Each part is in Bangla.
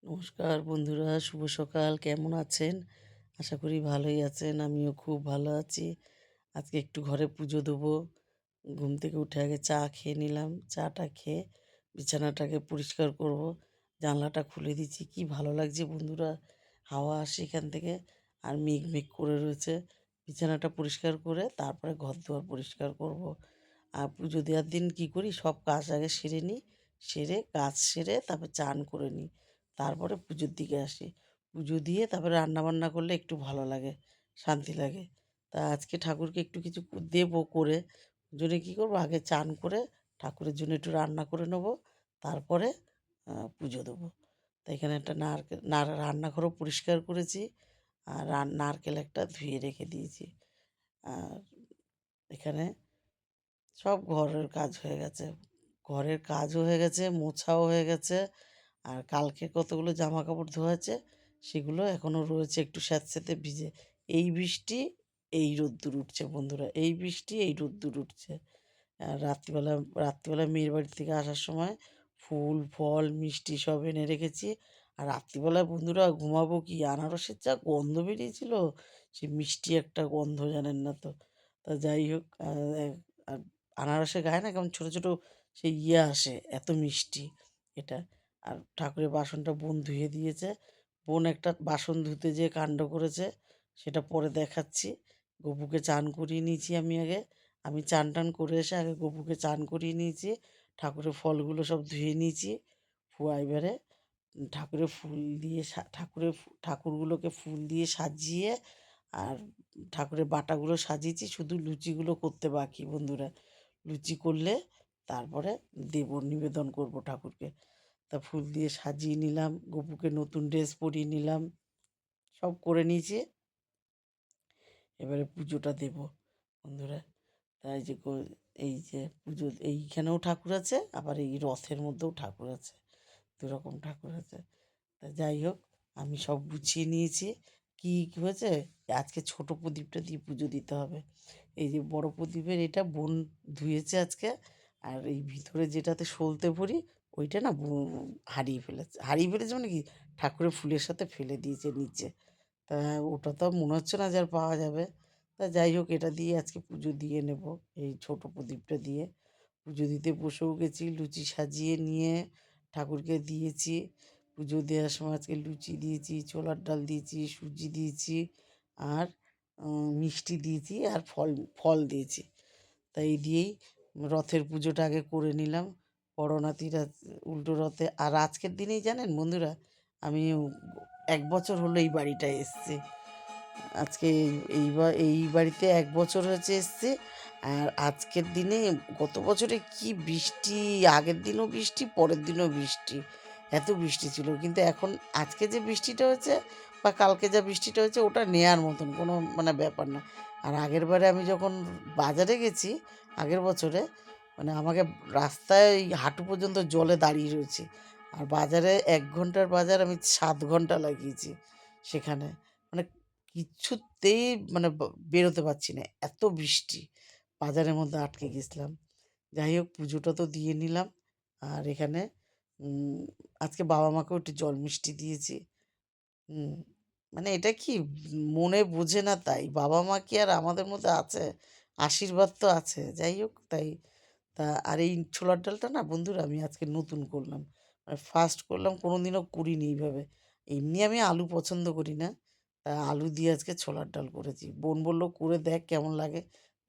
নমস্কার বন্ধুরা, শুভ সকাল। কেমন আছেন? আশা করি ভালোই আছেন। আমিও খুব ভালো আছি। আজকে একটু ঘরে পুজো দেবো। ঘুম থেকে উঠে আগে চা খেয়ে নিলাম। চাটা খেয়ে বিছানাটাকে পরিষ্কার করব। জানলাটা খুলে দিচ্ছি। কি ভালো লাগছে বন্ধুরা! হাওয়া আসে এখান থেকে। আর মেঘ মেঘ করে রয়েছে। বিছানাটা পরিষ্কার করে তারপরে ঘর-দুয়ার পরিষ্কার করব। আর পুজো দেওয়ার দিন কী করি, সব কাজ আগে সেরে নিই। সেরে কাজ সেরে তারপর চান করে নিই। তারপরে পুজোর দিকে আসি। পুজো দিয়ে তারপরে রান্নাবান্না করলে একটু ভালো লাগে, শান্তি লাগে। তা আজকে ঠাকুরকে একটু কিছু দেবো করে, ওজন্যে কী করবো, আগে চান করে ঠাকুরের জন্য একটু রান্না করে নেবো। তারপরে পুজো দেবো। তো এখানে একটা রান্নাঘরও পরিষ্কার করেছি। আর নারকেল একটা ধুয়ে রেখে দিয়েছি। আর এখানে সব ঘরের কাজ হয়ে গেছে। ঘরের কাজও হয়ে গেছে, মোছাও হয়ে গেছে। আর কালকে কতগুলো জামাকাপড় ধোয়া আছে, সেগুলো এখনও রয়েছে একটু স্যাঁতসেঁতে ভিজে। এই বৃষ্টি, এই রোদ্দুর উঠছে বন্ধুরা। এই বৃষ্টি, এই রোদ্দুর উঠছে। আর রাত্রিবেলা মেয়ের বাড়ি থেকে আসার সময় ফুল, ফল, মিষ্টি সব এনে রেখেছি। আর রাত্রিবেলায় বন্ধুরা ঘুমাবো কি, আনারসের যা গন্ধ বেরিয়েছিল! সে মিষ্টি একটা গন্ধ, জানেন না তো। তা যাই হোক, আর আনারসের গায়ে না কেমন ছোটো ছোটো সেই আসে, এত মিষ্টি এটা। আর ঠাকুরের বাসনটা বোন ধুয়ে দিয়েছে। বোন একটা বাসন ধুতে যেয়ে কাণ্ড করেছে, সেটা পরে দেখাচ্ছি। গপুকে চান করিয়ে নিয়েছি আমি আগে। আমি চান টান করে এসে আগে গপুকে চান করিয়ে নিয়েছি। ঠাকুরের ফলগুলো সব ধুয়ে নিয়েছি। এবারে ঠাকুরের ফুল দিয়ে ঠাকুরগুলোকে ফুল দিয়ে সাজিয়ে, আর ঠাকুরের বাটাগুলো সাজিয়েছি, শুধু লুচিগুলো করতে বাকি বন্ধুরা। লুচি করলে তারপরে দেব, নিবেদন করব ঠাকুরকে। তা ফুল দিয়ে সাজিয়ে নিলাম, গপুকে নতুন ড্রেস পরিয়ে নিলাম, সব করে নিয়েছি। এবারে পুজোটা দেব বন্ধুরা। তাই যে এই যে পুজো, এইখানেও ঠাকুর আছে, আবার এই রথের মধ্যেও ঠাকুর আছে। দুরকম ঠাকুর আছে। তা যাই হোক, আমি সব গুছিয়ে নিয়েছি। কী হয়েছে, আজকে ছোট প্রদীপটা দিয়ে পুজো দিতে হবে। এই যে বড় প্রদীপের এটা বোন ধুয়েছে আজকে। আর এই ভিতরে যেটাতে সলতে ভরি, ওইটা না হারিয়ে ফেলেছে মানে কি, ঠাকুরের ফুলের সাথে ফেলে দিয়েছে নিচে। তা ওটা তো মনে হচ্ছে না যে আর পাওয়া যাবে। তা যাই হোক, এটা দিয়ে আজকে পুজো দিয়ে নেব। এই ছোট প্রদীপটা দিয়ে পুজো দিতে বসেও গেছি। লুচি সাজিয়ে নিয়ে ঠাকুরকে দিয়েছি। পুজো দেওয়ার সময় আজকে লুচি দিয়েছি, ছোলার ডাল দিয়েছি, সুজি দিয়েছি, আর মিষ্টি দিয়েছি, আর ফল ফল দিয়েছি। তাই এই দিয়েই রথের পুজোটা আগে করে নিলাম। বড় নাতির উল্টো রথে। আর আজকের দিনেই জানেন বন্ধুরা, আমি 1 বছর হলো এই বাড়িটায় এসেছি। আজকে এই বাড়িতে 1 বছর হয়েছে এসেছি। আর আজকের দিনে, গত বছরে কি বৃষ্টি! আগের দিনও বৃষ্টি, পরের দিনও বৃষ্টি। এত বৃষ্টি ছিল। কিন্তু এখন আজকে যে বৃষ্টিটা হয়েছে বা কালকে যা বৃষ্টিটা হয়েছে, ওটা নেয়ার মতন কোনো মানে ব্যাপার না। আর আগেরবারে আমি যখন বাজারে গেছি, আগের বছরে, মানে আমাকে রাস্তায় এই হাঁটু পর্যন্ত জলে দাঁড়িয়ে রয়েছি। আর বাজারে 1 ঘন্টার বাজার আমি 7 ঘন্টা লাগিয়েছি সেখানে। মানে কিছুতেই মানে বেরোতে পারছি না, এত বৃষ্টি। বাজারের মধ্যে আটকে গেছিলাম। যাই হোক, পুজোটা তো দিয়ে নিলাম। আর এখানে উম আজকে বাবা মাকেও একটু জল মিষ্টি দিয়েছি। হুম, মানে এটা কি, মনে বোঝে না তাই। বাবা মা কি আর আমাদের মধ্যে আছে? আশীর্বাদ তো আছে। যাই হোক, তাই। আর এই ছোলার ডালটা না বন্ধুরা, আমি আজকে নতুন করলাম। মানে ফার্স্ট করলাম, কোনোদিনও করিনি এইভাবে। এমনি আমি আলু পছন্দ করি না। তা আলু দিয়ে আজকে ছোলার ডাল করেছি। বোন বলল, "করে দেখ কেমন লাগে।"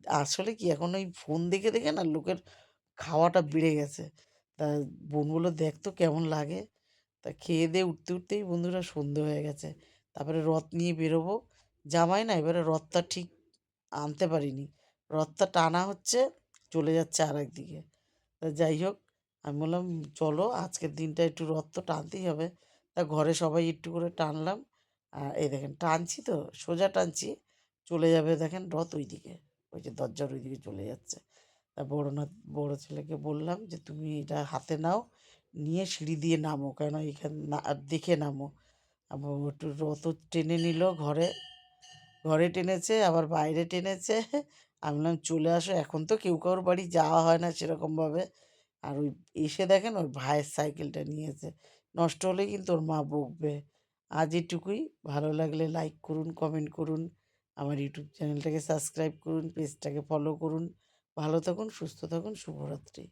আসলে কি, এখন ওই ফোন দেখে দেখে না লোকের খাওয়াটা বেড়ে গেছে। তা বোন বলল, "দেখ তো কেমন লাগে।" তা খেয়ে দেয়ে উঠতে উঠতেই বন্ধুরা সন্ধে হয়ে গেছে। তারপরে রথ নিয়ে বেরোবো। জামাই না এবারে রথটা ঠিক আনতে পারিনি। রথটা টানা হচ্ছে, চলে যাচ্ছে আরেকদিকে। তা যাই হোক, আমি বললাম, চলো আজকের দিনটা একটু রথ তো টানতেই হবে। তা ঘরে সবাই একটু করে টানলাম। আর এই দেখেন টানছি তো, সোজা টানছি, চলে যাবে দেখেন রথ ওইদিকে। ওই যে দরজার ওইদিকে চলে যাচ্ছে। তা বড় ছেলেকে বললাম যে, তুমি এটা হাতে নাও, নিয়ে সিঁড়ি দিয়ে নামো, কেন এখানে না দেখে নামো। আবার ও একটু রথও টেনে নিল ঘরে। ঘরে টেনেছে, আবার বাইরে টেনেছে। আমি বললাম, চলে আসো। এখন তো কেউ কারোর বাড়ি যাওয়া হয় না সেরকমভাবে। আর ওই এসে দেখেন ওর ভাইয়ের সাইকেলটা নিয়েছে, নষ্ট হলে কিন্তু ওর মা বকবে। আজ এটুকুই, ভালো লাগলে লাইক করুন, কমেন্ট করুন, আমার ইউটিউব চ্যানেলটাকে সাবস্ক্রাইব করুন, পেজটাকে ফলো করুন। ভালো থাকুন, সুস্থ থাকুন, শুভরাত্রি।